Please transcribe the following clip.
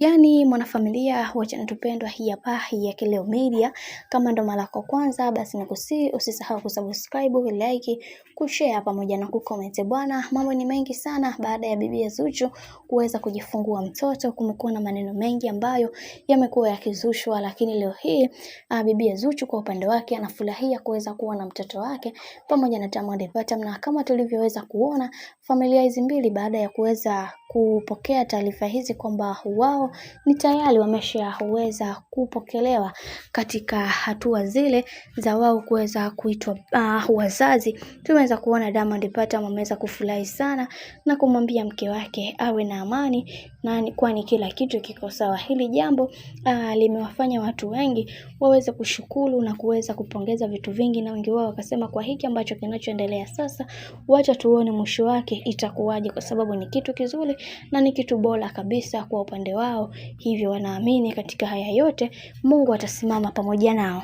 Yani mwanafamilia wa channel tupendwa hii hapa ya Kileo Media. Kama ndo mara yako kwanza, basi nikusihi usisahau kusubscribe, like, kushare pamoja na kucomment. Bwana, mambo ni mengi sana baada ya bibi Zuchu kuweza kujifungua mtoto. Kumekuwa na maneno mengi ambayo yamekuwa yakizushwa, lakini leo hii bibi Zuchu kwa upande wake anafurahia kuweza kuwa na mtoto wake pamoja na Diamond Platnumz. Na kama tulivyoweza kuona familia hizi mbili baada ya kuweza kupokea taarifa hizi kwamba wao ni tayari wameshaweza kupokelewa katika hatua zile za wao kuweza kuitwa wazazi. Tumeweza kuona Diamond Platnumz ameweza kufurahi sana na kumwambia mke wake awe na amani na kwani kila kitu kiko sawa. Hili jambo limewafanya watu wengi waweze kushukuru na kuweza kupongeza vitu vingi, na wengi wao wakasema kwa hiki ambacho kinachoendelea sasa, wacha tuone mwisho wake itakuwaje, kwa sababu ni kitu kizuri na ni kitu bora kabisa kwa upande wao. Hivyo wanaamini katika haya yote Mungu atasimama pamoja nao.